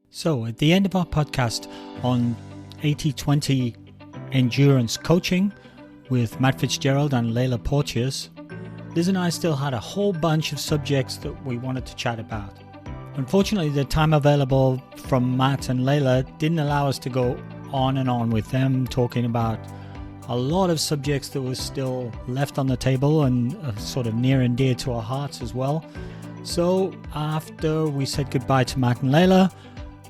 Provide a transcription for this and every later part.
So at the end of our podcast on 80-20 endurance coaching with Matt Fitzgerald and Layla Porteous, Liz and I still had a whole bunch of subjects that we wanted to chat about. Unfortunately, the time available from Matt and Layla didn't allow us to go on and on with them talking about a lot of subjects that were still left on the table and sort of near and dear to our hearts as well. So after we said goodbye to Matt and Layla,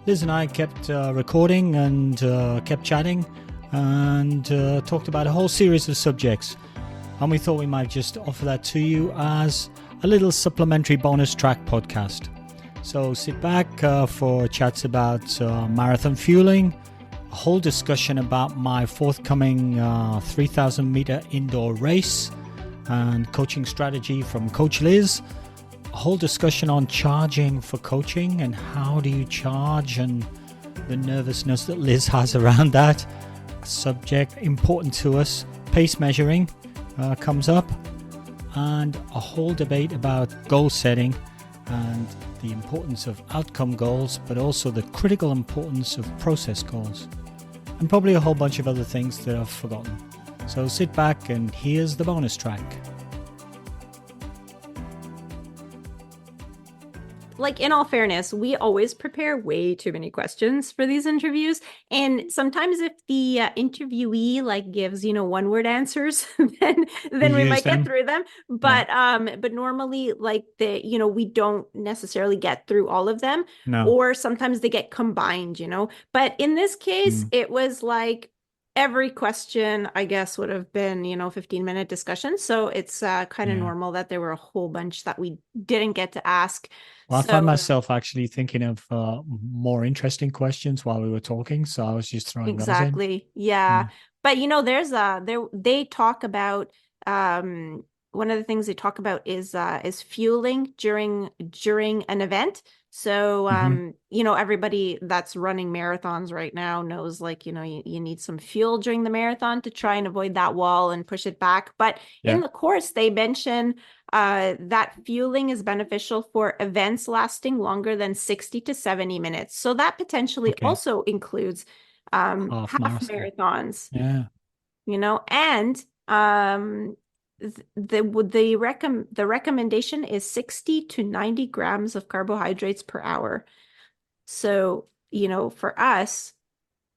Liz and I kept recording and kept chatting and talked about a whole series of subjects. And we thought we might just offer that to you as a little supplementary bonus track podcast. So sit back for chats about marathon fueling, a whole discussion about my forthcoming 3,000 meter indoor race and coaching strategy from Coach Liz, a whole discussion on charging for coaching and how do you charge and the nervousness that Liz has around that. A subject important to us, pace measuring comes up, and a whole debate about goal setting and the importance of outcome goals, but also the critical importance of process goals, and probably a whole bunch of other things that I've forgotten. So sit back and here's the bonus track. Like, in all fairness, we always prepare way too many questions for these interviews. And sometimes if the interviewee gives, one-word answers, then we might get through them. But but normally we don't necessarily get through all of them. No. Or sometimes they get combined, But in this case, it was like every question, I guess, would have been, 15-minute discussion. So it's kind of normal that there were a whole bunch that we didn't get to ask. Well, I found myself actually thinking of more interesting questions while we were talking, so I was just throwing those in. Exactly. Yeah. But they talk about one of the things they talk about is fueling during an event. So everybody that's running marathons right now knows you need some fuel during the marathon to try and avoid that wall and push it back. But in the course they mention that fueling is beneficial for events lasting longer than 60 to 70 minutes. So that potentially also includes half marathons. Yeah. And the recommendation is 60 to 90 grams of carbohydrates per hour. So, for us,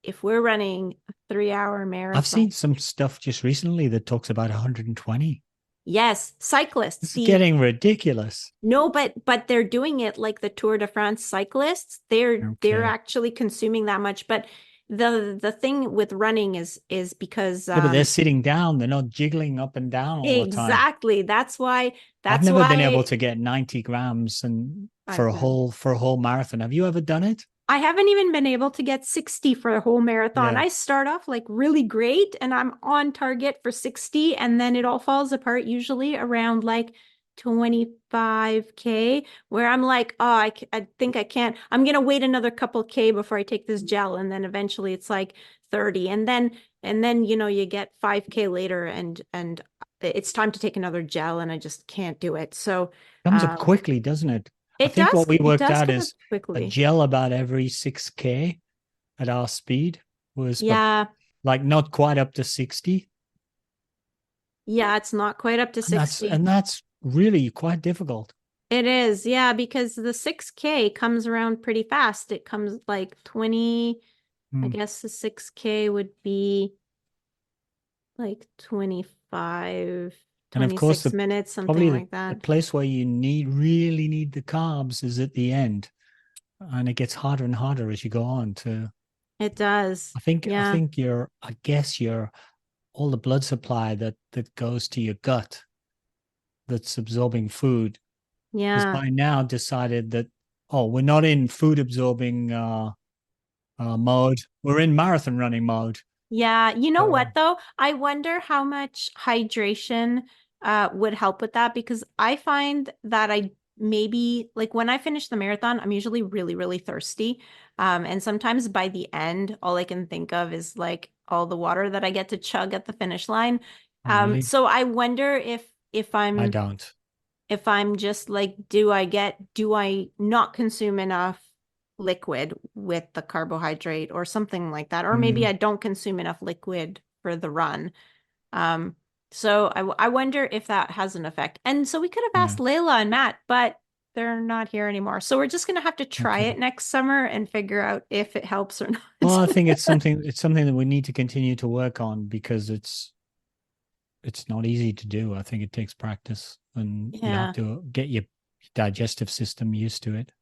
if we're running a 3-hour marathon. I've seen some stuff just recently that talks about 120. Yes, cyclists. It's getting ridiculous. No, but they're doing it like the Tour de France cyclists. They're actually consuming that much. But the thing with running is because but they're sitting down. They're not jiggling up and down all the time. Exactly. That's why. I've never been able to get 90 grams for a whole marathon. Have you ever done it? I haven't even been able to get 60 for a whole marathon. I start off really great and I'm on target for 60, and then it all falls apart usually around 25K, where I'm like, oh, I think I can't. I'm going to wait another couple K before I take this gel. And then eventually it's 30. And then, you get 5K later and it's time to take another gel and I just can't do it. So it comes up quickly, doesn't it? I think what we worked out is a gel about every 6K at our speed was not quite up to 60. Yeah, it's not quite up to 60. And that's really quite difficult. It is, yeah, because the 6K comes around pretty fast. It comes 20, I guess the 6K would be 25, 26 and of course, minutes, something like that. The place where you really need the carbs is at the end. And it gets harder and harder as you go on to. It does. I think your all the blood supply that goes to your gut that's absorbing food has by now decided that, we're not in food absorbing mode. We're in marathon running mode. Yeah. You know what, though? I wonder how much hydration would help with that, because I find that I maybe when I finish the marathon, I'm usually really, really thirsty. And sometimes by the end, all I can think of is all the water that I get to chug at the finish line. Really? So I wonder if I don't. If I'm just do I not consume enough liquid with the carbohydrate or something like that. Or maybe Mm, I don't consume enough liquid for the run. Um, so I wonder if that has an effect. And so we could have yeah. asked Layla and Matt, but they're not here anymore. So we're just going to have to try Okay. it next summer and figure out if it helps or Well, not. I think it's something that we need to continue to work on because it's not easy to do. I think it takes practice and you have Yeah. to get your digestive system used to it.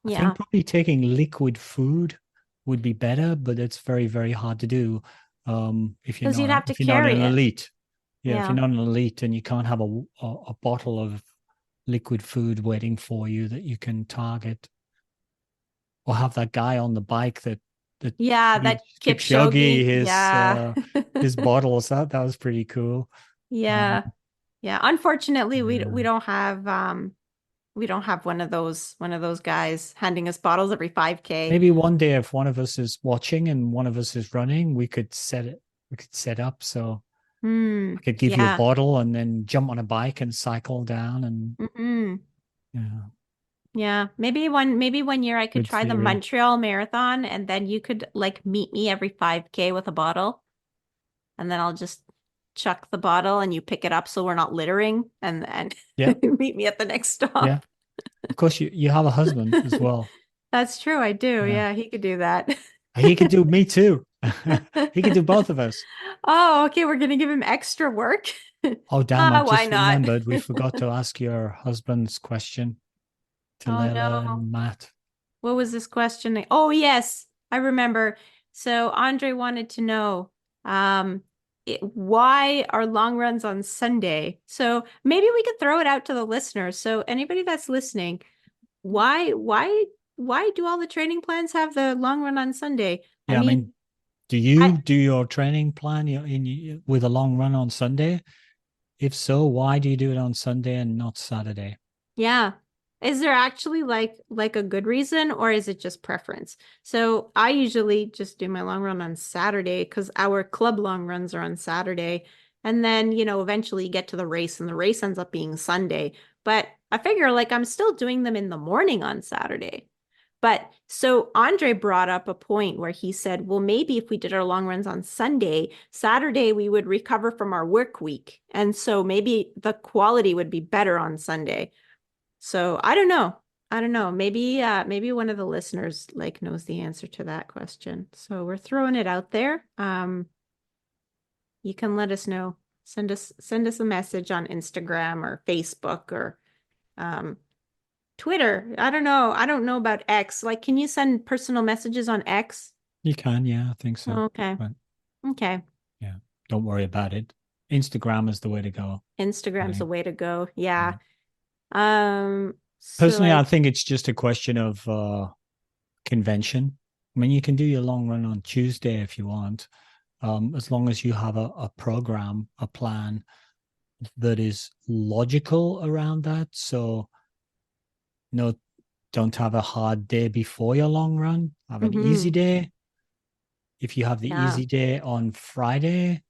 I think Yeah. probably taking liquid food would be better, but it's very, very hard to do if you're Because you'd not have to if you're not carry an it. elite. Yeah, if you're Yeah. not an elite and you can't have a bottle of liquid food waiting for you that you can target, or have that guy on the bike that Yeah, feeds that Kipchoge Kipchoge. Yeah. his bottles. That was pretty cool. Um, Yeah. Yeah. Unfortunately, we yeah. don't have one of those guys handing us bottles every 5K. Maybe one day if one of us is watching and one of us is running, we could set up so Hmm. I could give you a Yeah. bottle and then jump on a bike and cycle down and Mm-mm. yeah, Yeah. Maybe one year I could good try the theory. Montreal Marathon and then you could like meet me every 5K with a bottle and then I'll just chuck the bottle and you pick it up so we're not littering and Yeah, meet me at the next yeah. stop. Of course you have a husband as well. That's true. I do. Yeah. Yeah, he could do that. He could do me too. He could do both of us. Oh, okay. We're gonna give him extra work. Oh, damn, I've Ah, why just not? remembered we forgot to ask your husband's question to Oh Layla no. and Matt. What was this question? Oh, yes, I remember. So Andre wanted to know why are long runs on Sunday? So maybe we could throw it out to the listeners. So anybody that's listening, why why why do all the training plans have the long run on Sunday? I Yeah, I mean, mean, do I you do your training plan with a long run on Sunday? If so, why do you do it on Sunday and not Saturday? Yeah. Is there actually like a good reason or is it just preference? So I usually just do my long run on Saturday because our club long runs are on Saturday. And then, eventually you get to the race and the race ends up being Sunday. But I figure like I'm still doing them in the morning on Saturday. But so Andre brought up a point where he said, well, maybe if we did our long runs on Sunday, Saturday we would recover from our work week. And so maybe the quality would be better on Sunday. So I don't know. I don't know. Maybe one of the listeners like knows the answer to that question. So we're throwing it out there. You can let us know. Send us a message on Instagram or Facebook or um Twitter. I don't know. I don't know about X. Like, can you send personal messages on X? You can, yeah, I think so. Oh, okay. But Okay. yeah, don't worry about it. Instagram is the way to go, I Instagram's the think. way to go. Yeah. Yeah. So Personally, I I think it's just a question of convention. I mean, you can do your long run on Tuesday if you want, as long as you have a program, a plan that is logical around that. So, no, don't have a hard day before your long run. Have an easy hmm day. If you have the yeah. easy day on Friday,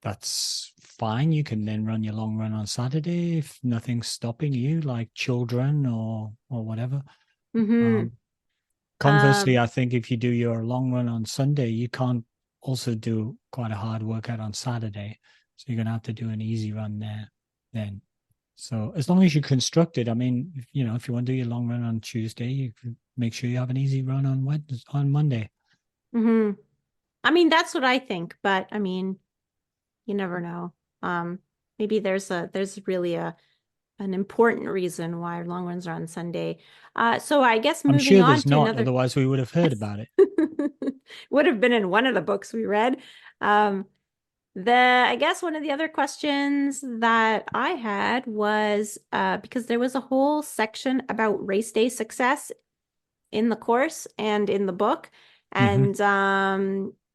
that's fine. You can then run your long run on Saturday if nothing's stopping you, like children or whatever. hmm Um, Conversely, Um, I think if you do your long run on Sunday, you can't also do quite a hard workout on Saturday. So you're gonna have to do an easy run there then. So as long as you construct it, I mean, if you want to do your long run on Tuesday, you can make sure you have an easy run on Wednesday, on Monday. hmm I mean, that's what I think, but I mean, you never know. Um, maybe there's really an important reason why long runs are on Sunday. So I guess I'm moving sure on there's to not, another otherwise we would have heard about it. would have been in one of the books we read. Um, I guess one of the other questions that I had was because there was a whole section about race day success in the course and in the book. Hmm. And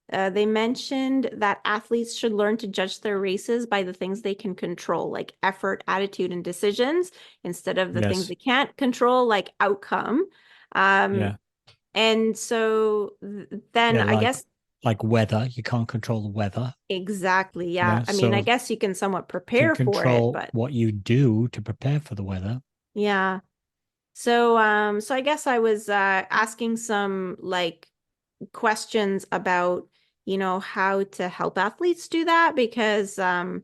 they mentioned that athletes should learn to judge their races by the things they can control, like effort, attitude, and decisions, instead of the things Yes. they can't control, like outcome. Um, Yeah. and so then Yeah. I Like guess like weather. You can't control the weather. exactly, yeah. Yeah. I mean, I So guess you can somewhat can prepare for it, control but what you do to prepare for the weather. yeah. So I guess I was asking some like questions about, how to help athletes do that because like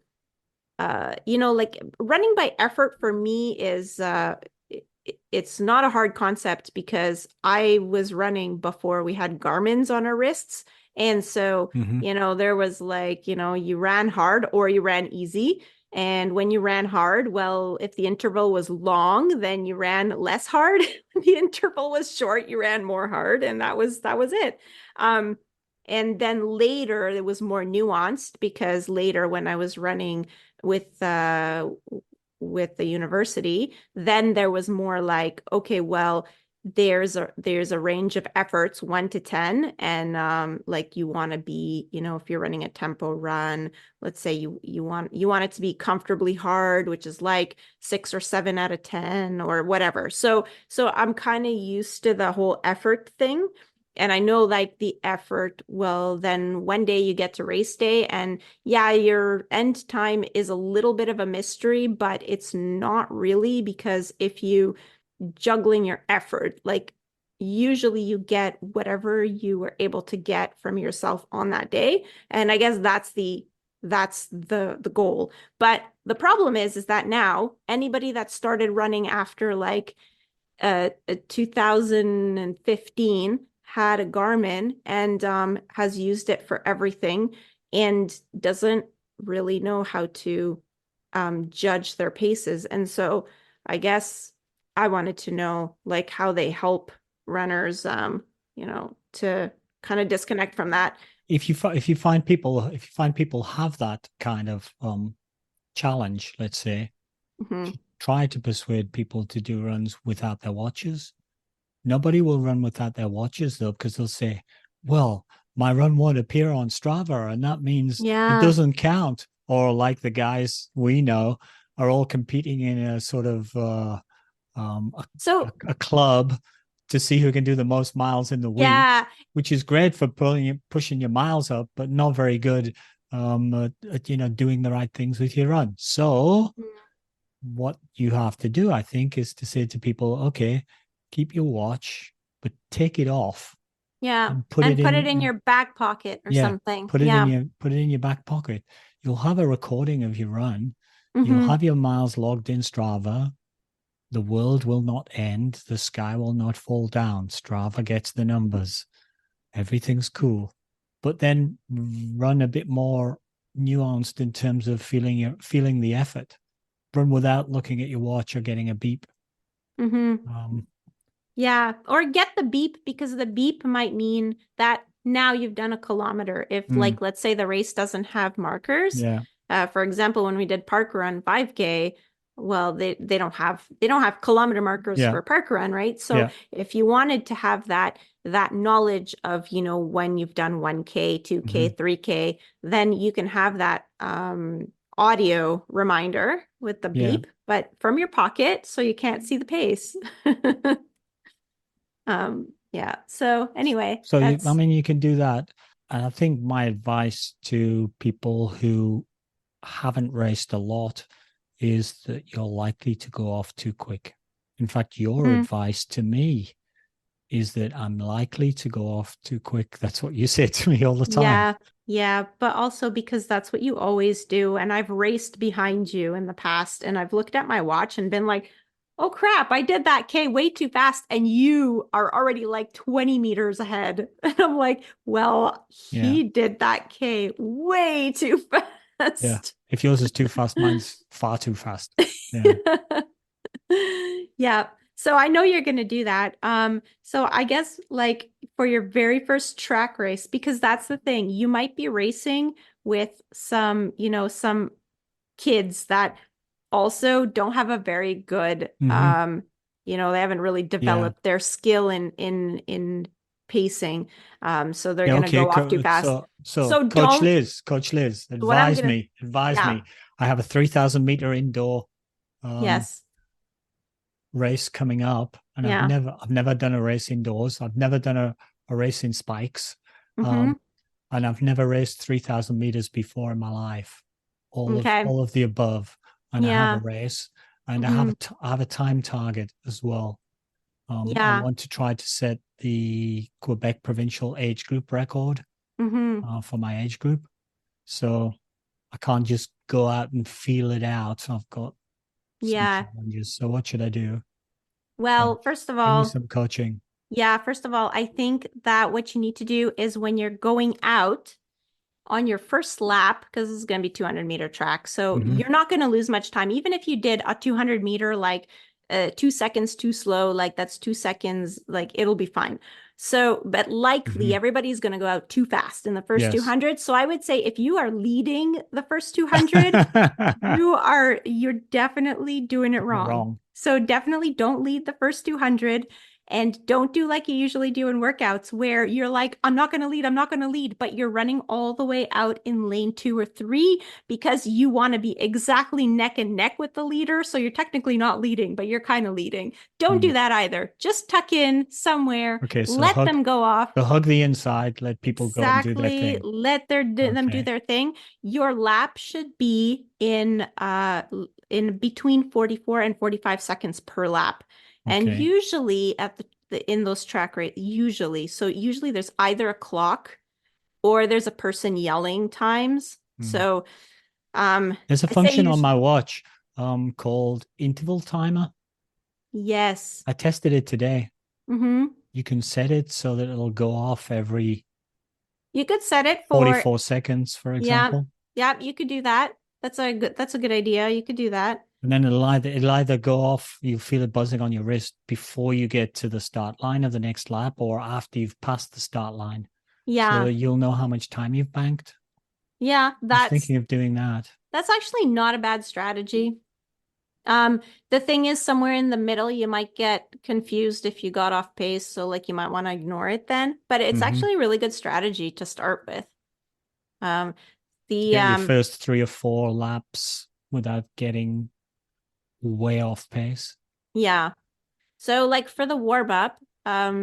running by effort for me is it's not a hard concept because I was running before we had Garmin's on our wrists. And so, Hmm. there was like, you ran hard or you ran easy. And when you ran hard, well, if the interval was long, then you ran less hard. If the interval was short, you ran more hard, and that was it. Um, and then later it was more nuanced because later when I was running with the university, then there was more like, okay, well, there's a range of efforts 1 to 10, and like you want to be, if you're running a tempo run, let's say you want it to be comfortably hard, which is like 6 or 7 out of 10 or whatever. So I'm kind of used to the whole effort thing. And I know like the effort, well, then one day you get to race day, and yeah, your end time is a little bit of a mystery, but it's not really because if you juggling your effort, like usually you get whatever you were able to get from yourself on that day. And I guess that's the goal. But the problem is that now anybody that started running after like 2015 had a Garmin and has used it for everything and doesn't really know how to judge their paces. And so I guess I wanted to know like how they help runners, to kind of disconnect from that. If you find people have that kind of challenge, let's say, Hmm. try to persuade people to do runs without their watches. Nobody will run without their watches though, because they'll say, well, my run won't appear on Strava, and that means it Yeah. doesn't count. Or like the guys we know are all competing in a sort of um, So a club to see who can do the most miles in the week, yeah. which is great for pushing your miles up, but not very good at doing the right things with your run. So what you have to do, I think, is to say to people, okay, keep your watch, but take it off Yeah. and put it And put it in. in your back pocket or Yeah, something. put it in Yeah. your back pocket. You'll have a recording of your run. You'll Hmm. have your miles logged in Strava. The world will not end. The sky will not fall down. Strava gets the numbers. Everything's cool. But then run a bit more nuanced in terms of feeling the effort. Run without looking at your watch or getting a beep. Hmm. Um, Yeah, or get the beep because the beep might mean that now you've done a kilometer. If mm, like let's say the race doesn't have markers. yeah, For example, when we did park run 5K, well, they don't have kilometer markers yeah, for park run, right? So yeah, if you wanted to have that knowledge of, when you've done 1K, 2K, hmm 3K, then you can have that audio reminder with the yeah. beep, but from your pocket so you can't see the pace. Yeah. So anyway, So I that's mean, you can do that. And I think my advice to people who haven't raced a lot is that you're likely to go off too quick. In fact, your mm, advice to me is that I'm likely to go off too quick. That's what you say to me all the time. yeah, yeah, but also because that's what you always do. And I've raced behind you in the past and I've looked at my watch and been like, oh crap, I did that K way too fast. And you are already like 20 meters ahead. And I'm like, well, Yeah. he did that K way too Yeah. fast. If yours is too fast, mine's far too fast. Yeah. Yeah. So I know you're going to do that. So I guess like for your very first track race, because that's the thing, you might be racing with some kids that also don't have a very good, Hmm. they haven't really Yeah. developed their skill in pacing. So they're Yeah. going to Okay. go off too fast. So So don't, Coach Liz, what I'm going to, advise yeah, me. I have a 3,000 meter indoor um, yes. race coming up, and I've Yeah. never done a race indoors. I've never done a race in spikes, Mm-hmm. um, and I've never raced 3,000 meters before in my life. Okay. All of the above, and I have a Yeah. race, and Mm-hmm. I have a time target as well. I Yeah. want to try to set the Quebec provincial age group record Mm-hmm. for my age group. So I can't just go out and feel it out. I've got some Yeah. challenges. So what should I do? Well, Like, first of give me all, some coaching. yeah, first of all, I think that what you need to do is when you're going out on your first lap, because this is going to be 200-meter track, so Hmm. you're not going to lose much time. Even if you did a 200-meter, like 2 seconds too slow, like that's 2 seconds, like it'll be fine. So, but likely Hmm. everybody's going to go out too fast in the first Yes. 200. So I would say if you are leading the first 200, you're definitely doing it Doing it wrong. wrong. So definitely don't lead the first 200 and don't do like you usually do in workouts where you're like, I'm not going to lead, I'm not going to lead, but you're running all the way out in lane 2 or 3 because you want to be exactly neck and neck with the leader. So you're technically not leading, but you're kind of leading. Don't do Mm. that either. Just tuck in somewhere, Okay, let them go off. so hug the inside, let people go and do their Exactly. thing. Let them do Okay. their thing. Your lap should be in between 44 and 45 seconds per lap. And Okay. usually at in those track rates, usually there's either a clock or there's a person yelling times. Mm. So There's a I say function you on my watch called interval timer. yes. I tested it today. Mm-hmm. You can set it so that it'll go off every You could set it for 44 seconds, for yeah, example. yeah, you could do that. That's a good idea. You could do that. And then it'll either go off, you feel it buzzing on your wrist before you get to the start line of the next lap or after you've passed the start line. So Yeah. you'll know how much time you've banked. Yeah, I was thinking of doing that. that's actually not a bad strategy. The thing is somewhere in the middle, you might get confused if you got off pace, so like you might want to ignore it then, but it's Hmm. actually a really good strategy to start with. Um, To the get your first 3 or 4 laps without getting way off pace. yeah. So like for the warm up,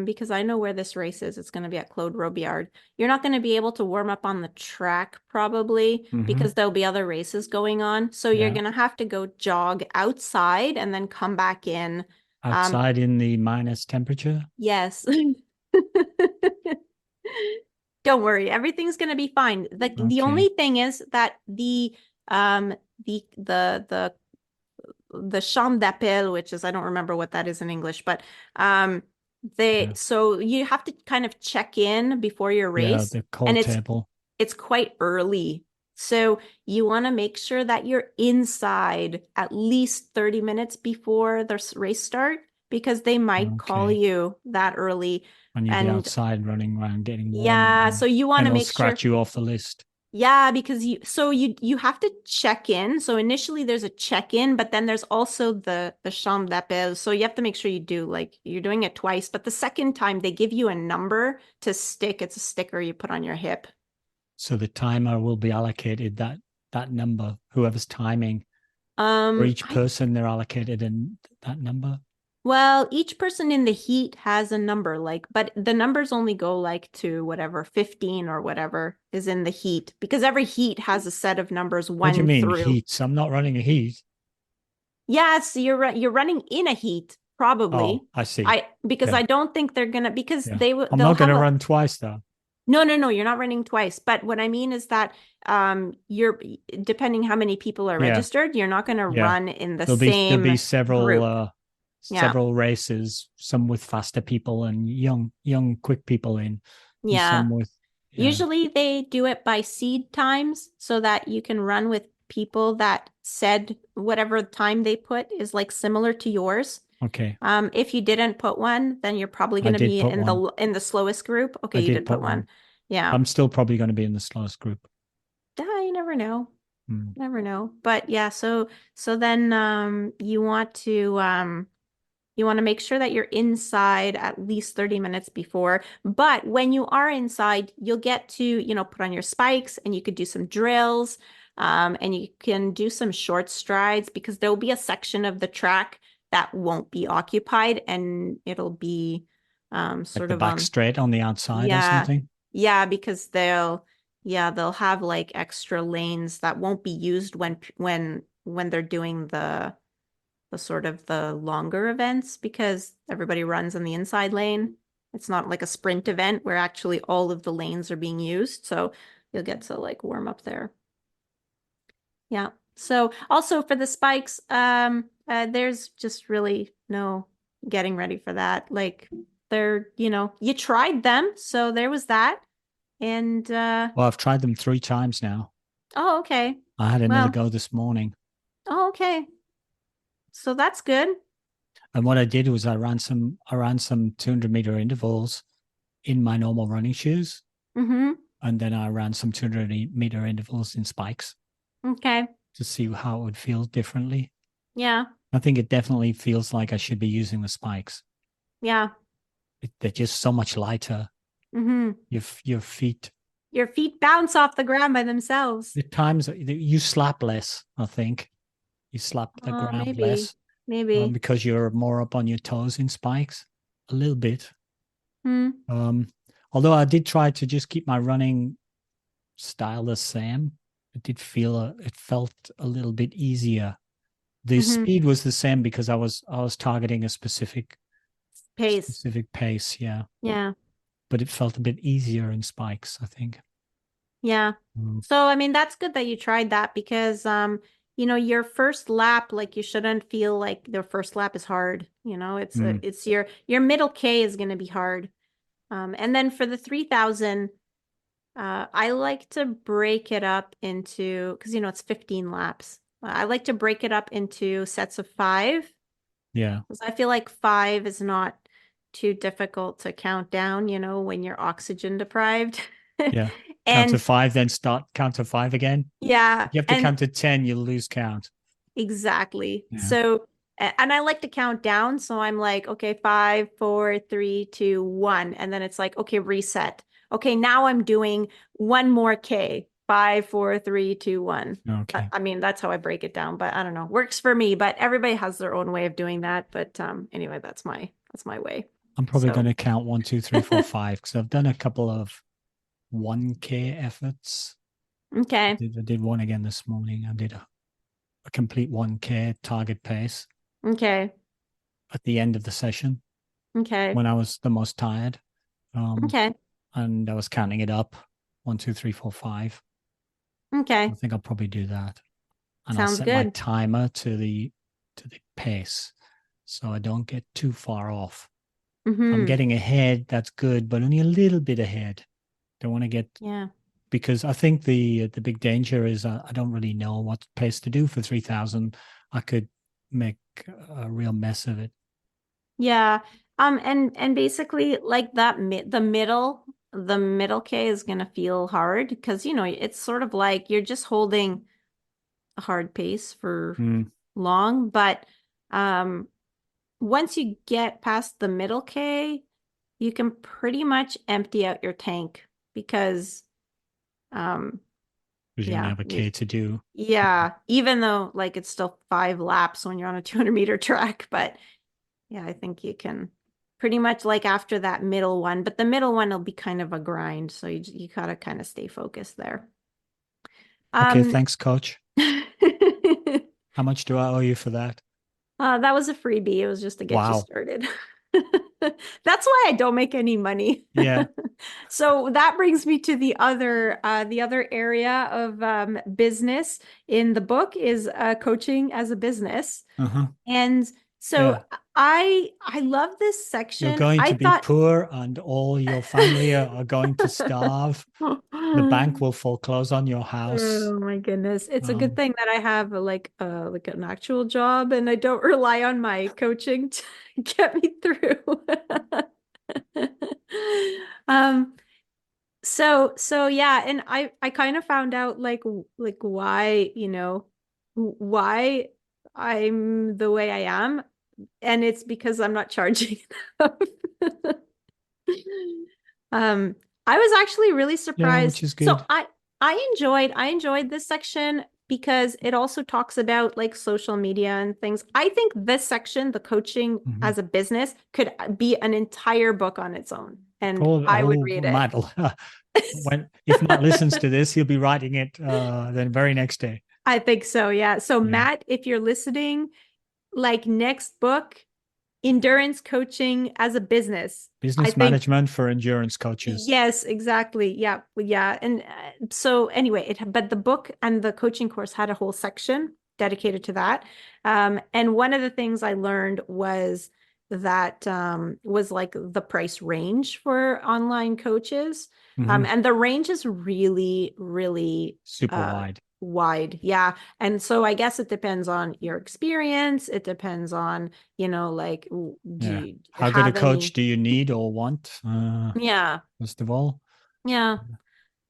because I know where this race is, it's going to be at Claude Robillard. You're not going to be able to warm up on the track probably Hmm. because there'll be other races going on. So you're Yeah. going to have to go jog outside and then come back in. Um, Outside in the minus temperature. yes. Don't worry, everything's going to be fine. The Okay. only thing is that um the the chambre d'appel, which is I don't remember what that is in English, but they Yeah. so you have to kind of check in before your Yeah. race, The and call table. it's quite early. So you want to make sure that you're inside at least 30 minutes before the race start because they might call Okay. you that early. And you'll be And outside running around getting warm and yeah, so you want then to it'll make sure scratch you off the list. yeah, because you have to check in. So initially there's a check-in, but then there's also the chambre d'appel. So you have to make sure you do like you're doing it twice, but the second time they give you a number to stick. It's a sticker you put on your hip. So the timer will be allocated that number. Whoever's timing for each I person, they're allocated in that number. well, each person in the heat has a number like, but the numbers only go like to whatever 15 or whatever is in the heat because every heat has a set of numbers What do you one mean through. heats? I'm not running a heat. Yes, you're running in a heat Oh, probably. I see. I because Yeah. I don't think they're gonna because Yeah. I'm they'll not going have to a run twice though. no, you're not running twice. But what I mean is that you're depending how many people are Yeah. registered, you're not gonna Yeah. run in the There'll be same several group. Yeah. several races, some with faster people and young quick people in, and Yeah. some with yeah. Usually they do it by seed times so that you can run with people that said whatever time they put is like similar to yours. Okay. If you didn't put one, then you're probably I going to did be put one. in the slowest group. Okay, I you did did put put one. one. Yeah. I'm still probably going to be in the slowest group. You never know. Hmm. Never know. But yeah, so then you want to make sure that you're inside at least 30 minutes before. But when you are inside, you'll get to, put on your spikes and you could do some drills. And you can do some short strides because there will be a section of the track that won't be occupied and it'll be Like sort the of back on, straight on the outside or yeah, something. yeah, because they'll have like extra lanes that won't be used when they're doing sort of the longer events because everybody runs on the inside lane. It's not like a sprint event where actually all of the lanes are being used. So you'll get to like warm up there. Yeah. So also for the spikes, there's just really no getting ready for that. Like they're, you tried them, so there was that. And Well, I've tried them 3 times now. oh, okay. I had another Well, go this morning. oh, okay. So that's good. And what I did was I ran some 200-meter intervals in my normal running shoes. Mm-hmm. And then I ran some 200-meter intervals in spikes Okay. to see how it would feel differently. Yeah. I think it definitely feels like I should be using the spikes. Yeah. They're just so much lighter. Mm-hmm. Your feet. Your feet bounce off the ground by themselves. At times you slap less. I think you slap the Oh, ground maybe. less Maybe. because you're more up on your toes in spikes. A little bit. Hmm. Although I did try to just keep my running style the same. It felt a little bit easier. The Mm-hmm. speed was the same because I was targeting a Pace. specific pace, yeah. Yeah. But it felt a bit easier in spikes, I think. Yeah. Mm. So, I mean, that's good that you tried that because, your first lap, like you shouldn't feel like the first lap is hard. It's your middle K is going to be hard. And then for the 3,000, I like to break it up into, because, it's 15 laps. I like to break it up into sets of 5 Yeah, because I feel like 5 is not too difficult to count down, when you're oxygen deprived. yeah. Count to And 5, then start count to 5 again. yeah, If you have to and count to 10, you'll lose count. exactly. Yeah, So, and I like to count down. So I'm like, okay, 5, 4, 3, 2, 1. And then it's like, okay, reset. Okay, now I'm doing one more K. 5, 4, 3, 2, 1. okay. I mean, that's how I break it down, but I don't know. Works for me, but everybody has their own way of doing that. But anyway, that's my way. I'm probably going So, to count 1, 2, 3, 4, 5 because I've done a couple of 1K efforts. okay. I did one again this morning. I did a complete 1K target pace Okay. at the end of the session Okay. when I was the most tired. Um, Okay. and I was counting it up 1, 2, 3, 4, 5. I Okay. think I'll probably do that. And I'll Sounds set my good. timer to the pace so I don't get too far off. If I'm Mm-hmm. getting ahead, that's good, but only a little bit ahead. Don't want to get Yeah. because I think the big danger is I don't really know what pace to do for 3,000. I could make a real mess of it. Yeah. And basically like the middle K is gonna feel hard because it's sort of like you're just holding a hard pace for Mm, long, but um once you get past the middle K, you can pretty much empty out your tank because um because you only yeah, have a K to do. yeah, even though like it's still 5 laps when you're on a 200-meter track, but yeah, I think you can pretty much like after that middle one, but the middle one will be kind of a grind, so you gotta kind of stay focused there. Okay, Um, thanks, coach. How much do I owe you for that? that was a freebie. It was just to get you Wow. started. That's why I don't make any money. Yeah. So that brings me to the other area of business in the book is coaching as a business. Uh-huh. And so Yeah. I love this You're section. going I to be thought poor and all your family are going to starve. The bank will foreclose on your house. Oh my goodness. It's a good Um, thing that I have like an actual job and I don't rely on my coaching to get me through. Um so yeah, and I kind of found out like why, why I'm the way I am, and it's because I'm not charging enough. Um, I was actually really yeah, surprised. which is So good. I enjoyed this section because it also talks about like social media and things. I think this section, the coaching Mhm. as a business, could be an entire book on its own, and I would read it. Matt, when if Matt listens to this, he'll be writing it the very next day. I think so, yeah. So Yeah. Matt, if you're listening, like next book, endurance coaching as a business. I Business think management for endurance coaches. yes, exactly. Yeah, yeah. And so anyway, but the book and the coaching course had a whole section dedicated to that. And one of the things I learned was that was like the price range for online coaches. Hmm. And the range is really, really Super wide. wide. Yeah. And so I guess it depends on your experience. It depends on, like, do Yeah. you How good a have coach any? do you need or want? Yeah. First of all. Yeah.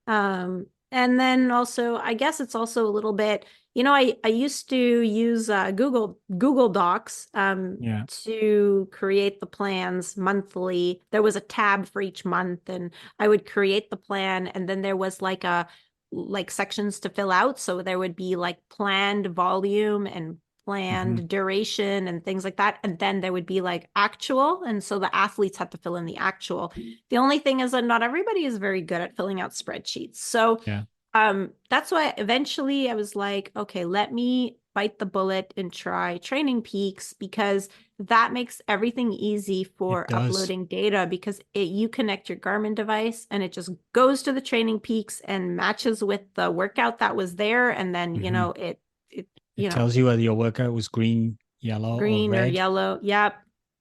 And then also, I guess it's also a little bit, I used to use Google Docs Yeah. to create the plans monthly. There was a tab for each month, and I would create the plan, and then there was like sections to fill out. So there would be like planned volume and Hmm. planned duration and things like that. And then there would be like actual. And so the athletes had to fill in the actual. The only thing is that not everybody is very good at filling out spreadsheets. So Yeah. that's why eventually I was like, okay, let me bite the bullet and try Training Peaks, because that makes everything easy It for does. uploading data, because you connect your Garmin device and it just goes to the Training Peaks and matches with the workout that was there. And then, Hmm. it, It tells you whether your workout was green, yellow, or green or red. yellow. Yep.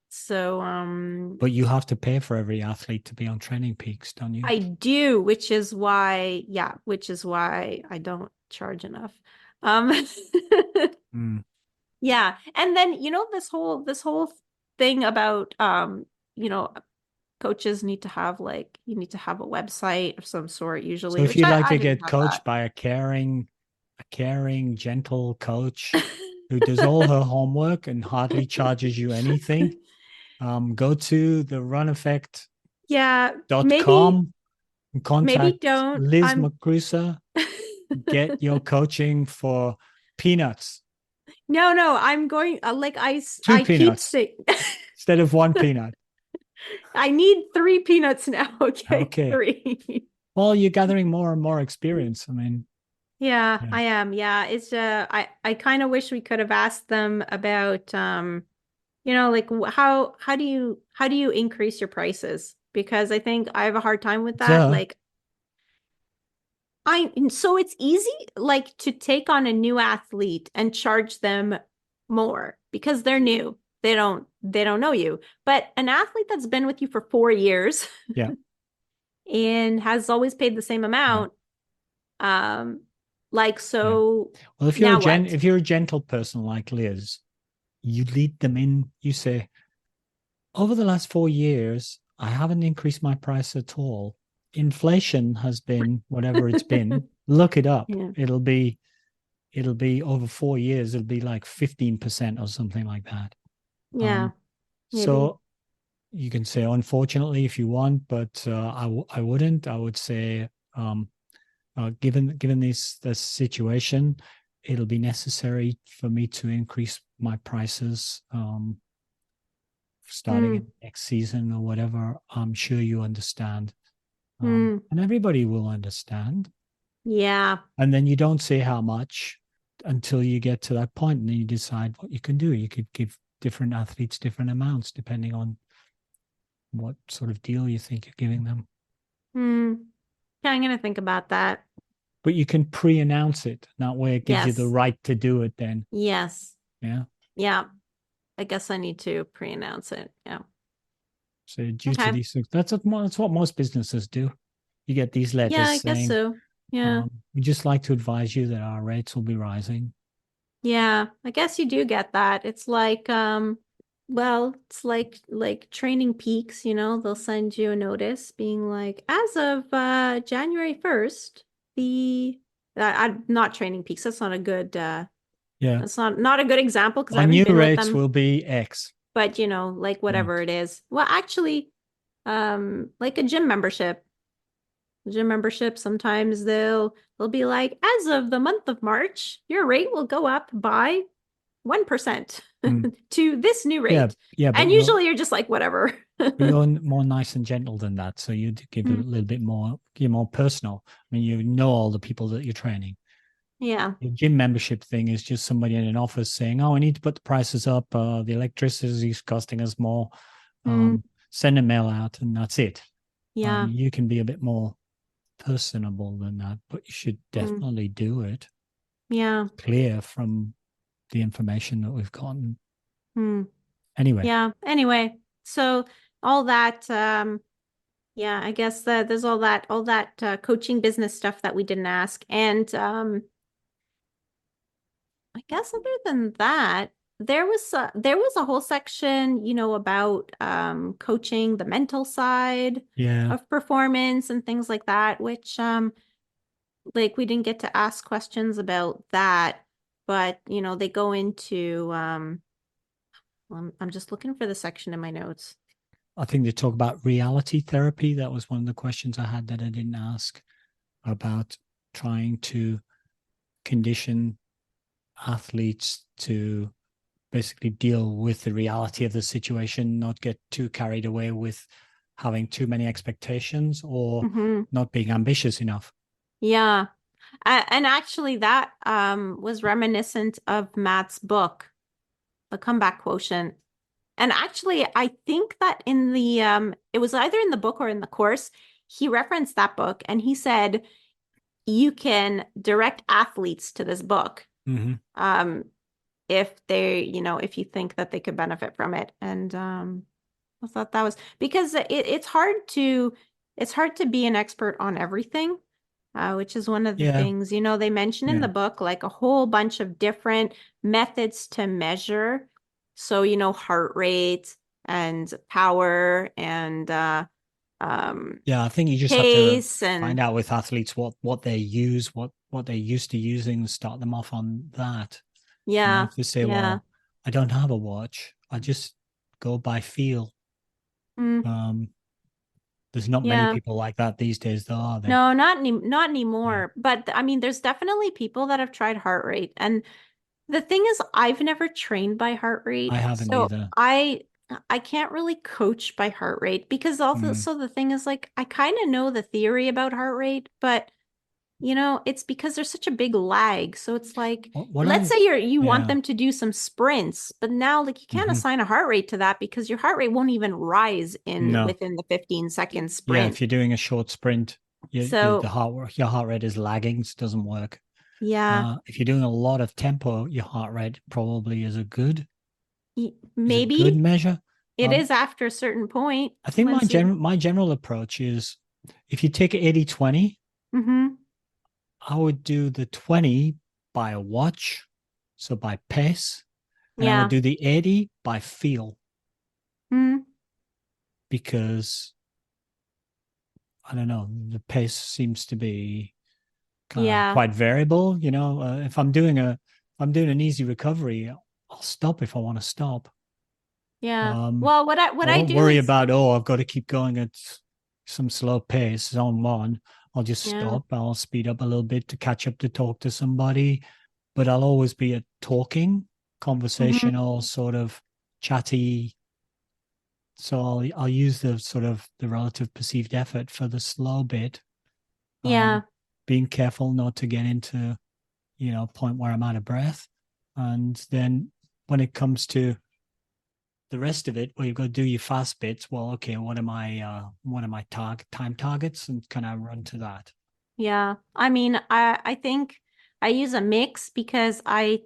So, But you have to pay for every athlete to be on Training Peaks, don't you? I do, which is why I don't charge enough. Um, Mm. yeah. And then, this whole thing about, you know, coaches need to have you need to have a website of some sort So usually, if which you'd like I to didn't get have coached by a caring, gentle coach who does all her homework and hardly charges you anything, go to the Yeah, maybe runeffect.com and maybe contact don't. Liz McCrusa. Get your coaching for peanuts, No, I'm going like two I keep peanuts saying instead of one peanut. I need 3 peanuts now. Okay, Okay. 3. Well, you're gathering more and more experience. I mean, Yeah, yeah. I am. Yeah, it's I kind of wish we could have asked them about like how do you increase your prices? Because I think I have a hard time with that. Duh. Like so it's easy like to take on a new athlete and charge them more because they're new. They don't know you. But an athlete that's been with you for 4 years Yeah. and has always paid the same Yeah. amount, um like Yeah. so Well, now what? if you're a gentle person like Liz, you lead them in. You say, over the last 4 years, I haven't increased my price at all. Inflation has been whatever it's been. Look it up. Yeah. It'll be over 4 years. It'll be like 15% or something like that. Yeah, Um, maybe. so you can say unfortunately if you want, but I wouldn't. I would say given this situation, it'll be necessary for me to increase my prices starting in Mm, next season or whatever. I'm sure you understand, mm, and everybody will understand. yeah. And then you don't say how much until you get to that point, and then you decide what you can do. You could give different athletes different amounts depending on what sort of deal you think you're giving them. Mm. Yeah, I'm gonna think about that. But you can pre-announce it. That way it gives you the Yes. right to do it then. Yes. Yeah. Yeah. I guess I need to pre-announce it. Yeah. So due to Okay. these things, that's what most businesses do. You get these Yeah, letters I guess saying, so. Yeah. we just like to advise you that our rates will be rising. Yeah. I guess you do get that. It's like well, it's like Training Peaks, they'll send you a notice being like, as of January 1st, the not Training Peaks. That's not a good Yeah. that's not a good example because I Our haven't new been with rates them, will be X. but like Yeah. whatever it is. Well, actually, like a gym membership, sometimes they'll be like, as of the month of March, your rate will go up by 1% Mm. to this new Yeah. rate. Yeah. And usually you're just like, whatever. You're more nice and gentle than that. So you'd give it a Mm, little bit more, you're more personal. I mean, you know all the people that you're training. Yeah. The gym membership thing is just somebody in an office saying, "Oh, I need to put the prices up. The electricity is costing us more. Mm, Send a mail out, and that's it." yeah. You can be a bit more personable than that, but you should Mm, definitely do it. yeah. Clear from the information that we've gotten. Mm, Anyway, yeah. Anyway, so all that, yeah, I guess that there's all that coaching business stuff that we didn't ask. And I guess other than that, there was a whole section, about coaching the mental side yeah, of performance and things like that, which like we didn't get to ask questions about that, but they go into I'm just looking for the section in my notes. I think they talk about reality therapy. That was one of the questions I had that I didn't ask about trying to condition athletes to basically deal with the reality of the situation, not get too carried away with having too many expectations or Hmm. not being ambitious enough. Yeah. And actually that was reminiscent of Matt's book, The Comeback Quotient. And actually, I think that in the it was either in the book or in the course, he referenced that book and he said you can direct athletes to this book Mm-hmm. um if they, if you think that they could benefit from it. And I thought that was because it's hard to be an expert on everything, which is one of the Yeah, things, they mention in yeah, the book like a whole bunch of different methods to measure. So, heart rate and power and yeah. I think you just have to pace find and out with athletes what they use, what they're used to using, and start them off on that. You know, yeah, if they say, yeah, "Well, I don't have a watch, I just go by feel." mm, Um, there's not many yeah. people like that these days, though, are there? No, not Yeah, anymore. But I mean, there's definitely people that have tried heart rate. And the thing is, I've never trained by heart I rate. haven't So either. I can't really coach by heart rate because also Mm. so the thing is like I kind of know the theory about heart rate, but it's because there's such a big lag. So it's like, What let's I, say you want yeah, them to do some sprints, but now like you can't hmm assign a heart rate to that because your heart rate won't even rise in no, within the 15-second yeah. sprint. If you're doing a short sprint, So your heart rate is lagging, so it doesn't work. yeah. If you're doing a lot of tempo, your heart rate probably is a good Maybe measure. it Um, is after a certain point I think once you my general approach is if you take 80/20, hmm I would do the 20 by a watch, so by pace, and I would yeah. do the 80 by feel Mm, because I don't know, the pace seems to be kind of yeah. quite variable. If I'm doing an easy recovery, I'll stop if I want to stop. Yeah. Um, Well, I what I won't do worry is about, oh, I've got to keep going at some slow pace on one. I'll just yeah. stop. I'll speed up a little bit to catch up to talk to somebody, but I'll always be a talking, Hmm. conversational, sort of chatty. So I'll use the sort of the relative perceived effort for the slow bit. Yeah. Um, being careful not to get into, a point where I'm out of breath. And then when it comes to the rest of it, where you've got to do your fast bits, well, okay, what are my time targets, and can I run to that? Yeah. I mean, I think I use a mix because I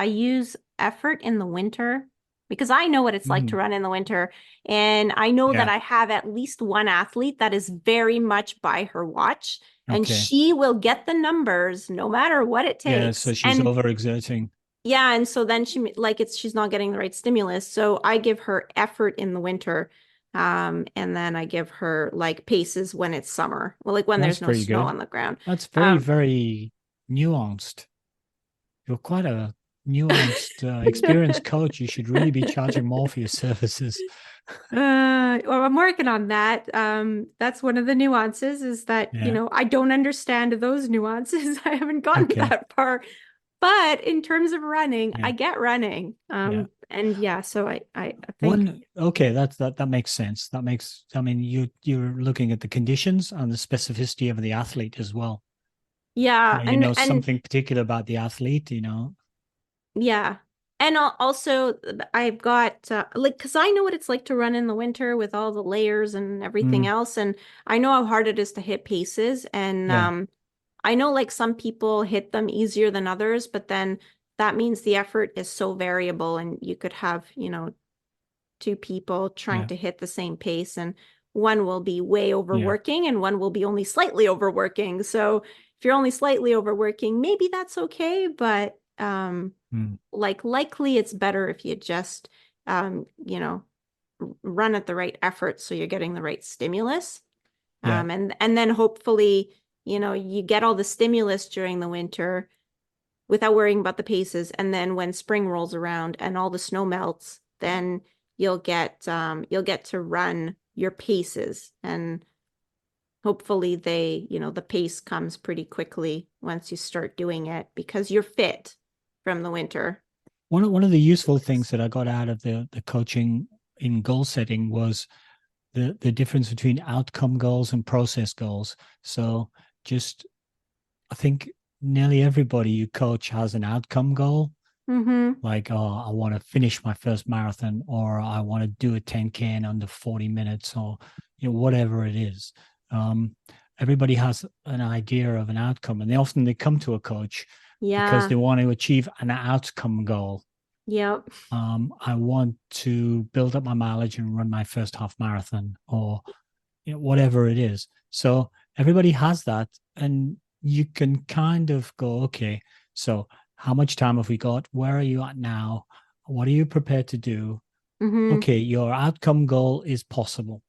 use effort in the winter because I know what it's like to Mm, run in the winter. And I know that yeah. I have at least one athlete that is very much by her watch and Okay. she will get the numbers no matter what it Yeah. So takes. she's And overexerting. yeah, and so then she's not getting the right stimulus. So I give her effort in the winter. And then I give her like paces when it's summer. Well, like when That's there's no pretty snow good. on the ground. That's very, Um very nuanced. You're quite a nuanced, experienced coach. You should really be charging more for your services. well, I'm working on that. That's one of the nuances is that, Yeah. I don't understand those nuances. I haven't gotten Okay. that far. But in terms of running, Yeah. I get running. Yeah. And yeah, so I think One, okay, that makes sense. I mean, you're looking at the conditions and the specificity of the athlete as well. Yeah, You know and something particular about the athlete, yeah. And also I've got like because I know what it's like to run in the winter with all the layers and everything Mm, else, and I know how hard it is to hit paces, and yeah, I know like some people hit them easier than others, but then that means the effort is so variable, and you could have, two people trying yeah, to hit the same pace, and one will be way yeah. overworking and one will be only slightly overworking. So if you're only slightly overworking, maybe that's okay, but Mm, like likely it's better if you just run at the right effort so you're getting the right stimulus. yeah. And then hopefully, you get all the stimulus during the winter without worrying about the paces. And then when spring rolls around and all the snow melts, then you'll get to run your paces. And hopefully the pace comes pretty quickly once you start doing it because you're fit from the winter. One of the useful things that I got out of the coaching in goal setting was the difference between outcome goals and process goals. So just I think nearly everybody you coach has an outcome goal, Mm-hmm. like, oh, I want to finish my first marathon, or I want to do a 10K in under 40 minutes, or whatever it is. Um, Everybody has an idea of an outcome, and they come to a coach because Yeah. they want to achieve an outcome goal. Yep. I want to build up my mileage and run my first half marathon, or whatever it is. So everybody has that, and you can kind of go, okay, so how much time have we got? Where are you at now? What are you prepared to do? Mm-hmm. Okay, your outcome goal is possible.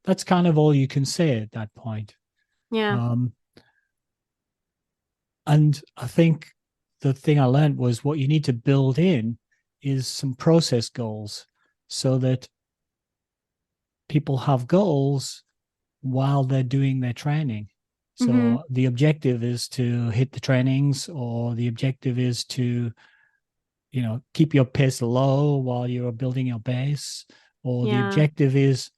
That's kind of all you can say at that point. Yeah. Um, and I think the thing I learned was what you need to build in is some process goals so that people have goals while they're doing their training. Mm-hmm. So the objective is to hit the trainings, or the objective is to, keep your pace low while you're building your base, or the Yeah. objective is,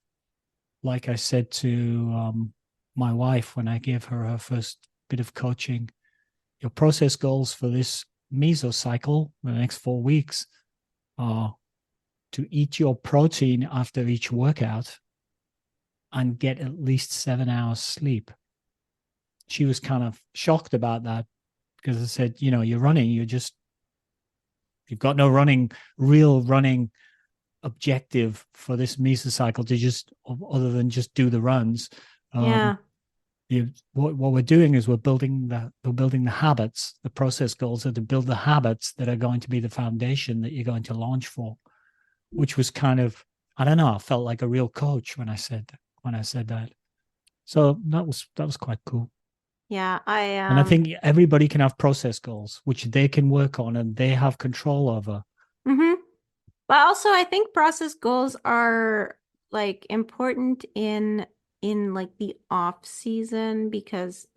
like I said to my wife when I gave her first bit of coaching, your process goals for this mesocycle, the next 4 weeks, are to eat your protein after each workout and get at least 7 hours sleep. She was kind of shocked about that because I said, you're running, you've got no real running objective for this mesocycle to just, other than just do the runs. Um, Yeah. what we're doing is we're building the habits. The process goals are to build the habits that are going to be the foundation that you're going to launch for, which was kind of, I don't know, I felt like a real coach when I said that. So that was quite cool. Yeah. I And I think everybody can have process goals, which they can work on and they have control over. hmm But also I think process goals are like important in like the off season because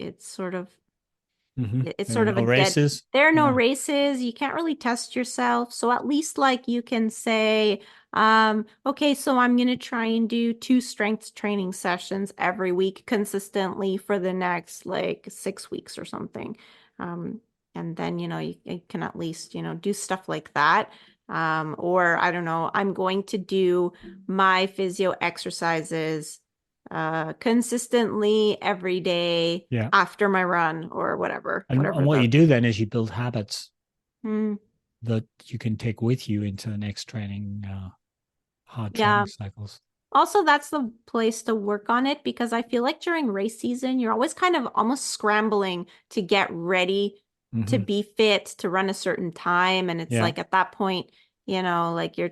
Mm-hmm. it's There are sort of a no dead, races. there are no Yeah. races. You can't really test yourself. So at least like you can say, okay, so I'm gonna try and do two strength training sessions every week consistently for the next like 6 weeks or something. Um, and then, you can at least, do stuff like that. Or I don't know, I'm going to do my physio exercises consistently every day Yeah. after my run or And whatever what you that. do then is you build habits Mm, that you can take with you into the next hard yeah. training cycles. Also, that's the place to work on it because I feel like during race season, you're always kind of almost scrambling to get ready to Mm-hmm. be fit to run a certain time. And it's Yeah. like at that point, like you're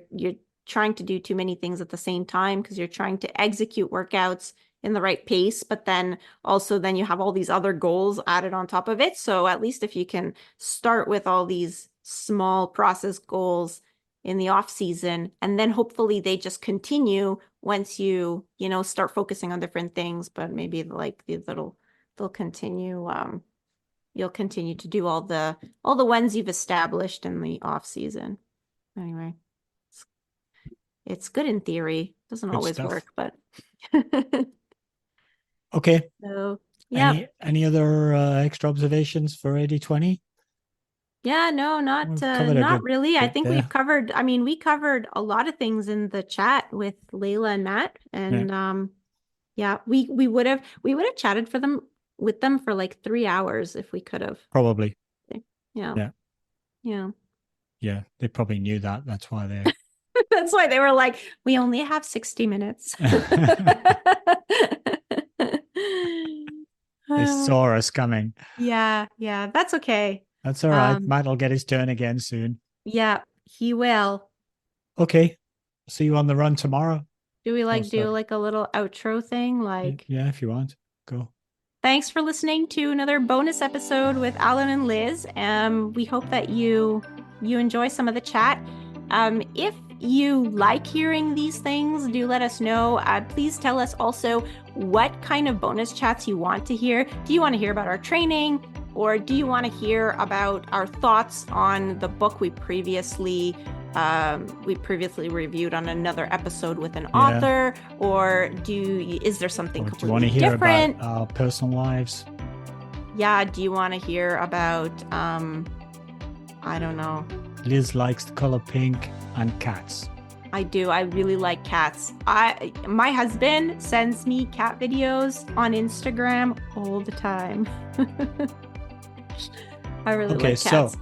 trying to do too many things at the same time because you're trying to execute workouts in the right pace, but then also then you have all these other goals added on top of it. So at least if you can start with all these small process goals in the off season, and then hopefully they just continue once you start focusing on different things, but maybe like they'll continue you'll continue to do all the ones you've established in the off season. Anyway, it's, it's good in theory. Doesn't Good always stuff. work, but Okay. so Yeah. Any other extra observations for 80/20? Yeah, no, We've covered a not good really. I bit think there. we covered a lot of things in the chat with Layla and Matt. And yeah, we would have chatted with them for like 3 hours if we could have. Probably. Yeah. Yeah. Yeah. Yeah. They probably knew that. That's why they That's why they were like, we only have 60 minutes. they saw us coming. Yeah, that's okay. That's all right. Matt will get his turn again soon. Yeah, he will. Okay. See you on the run tomorrow. Do we do like a little outro thing? Like, yeah, if you want, go. Thanks for listening to another bonus episode with Alan and Liz. We hope that you enjoy some of the chat. If you like hearing these things, do let us know. Please tell us also what kind of bonus chats you want to hear. Do you want to hear about our training, or do you want to hear about our thoughts on the book we previously reviewed on another episode with an author, or is there something completely different? Do you want to hear about our personal lives? Yeah, do you want to hear about I don't know. Liz likes the color pink and cats. I do. I really like cats. My husband sends me cat videos on Instagram all the time. I really like cats.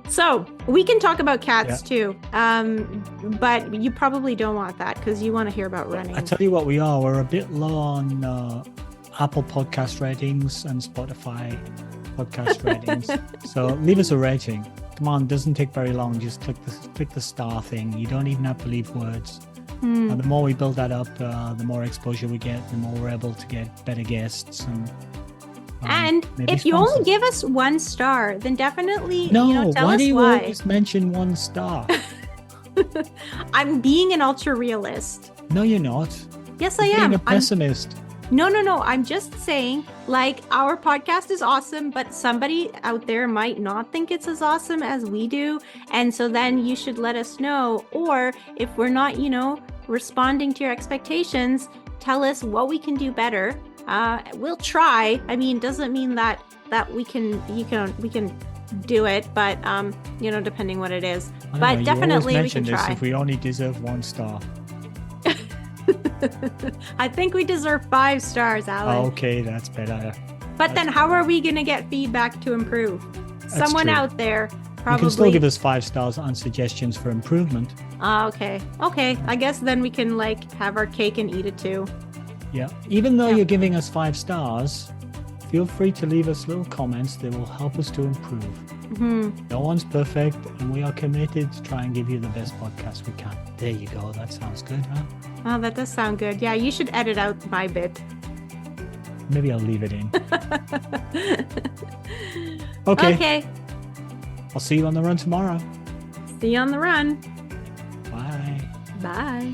So we can talk about cats too, but you probably don't want that because you want to hear about running. I tell you what, we're a bit low on Apple podcast ratings and Spotify podcast ratings. So leave us a rating. Come on, it doesn't take very long. Just click the star thing. You don't even have to leave words. And the more we build that up, the more exposure we get, the more we're able to get better guests and if you only give us 1 star, then definitely tell us why. Why do you always mention 1 star? I'm being an ultra realist. No, you're not. Yes, I am. Being a pessimist. No. I'm just saying, like, our podcast is awesome, but somebody out there might not think it's as awesome as we do. And so then you should let us know. Or if we're not, responding to your expectations, tell us what we can do better. We'll try. I mean, doesn't mean that we can do it, but depending what it is. But definitely we can try. If we only deserve 1 star. I think we deserve 5 stars, Alan. Okay, that's better. But then how are we going to get feedback to improve? Someone out there probably... You can still give us 5 stars and suggestions for improvement. Okay. I guess then we can have our cake and eat it too. Yeah. Even though you're giving us 5 stars, feel free to leave us little comments that will help us to improve. Mm-hmm. No one's perfect, and we are committed to try and give you the best podcast we can. There you go. That sounds good, huh? Oh, that does sound good. Yeah, you should edit out my bit. Maybe I'll leave it in. Okay. I'll see you on the run tomorrow. See you on the run. Bye. Bye.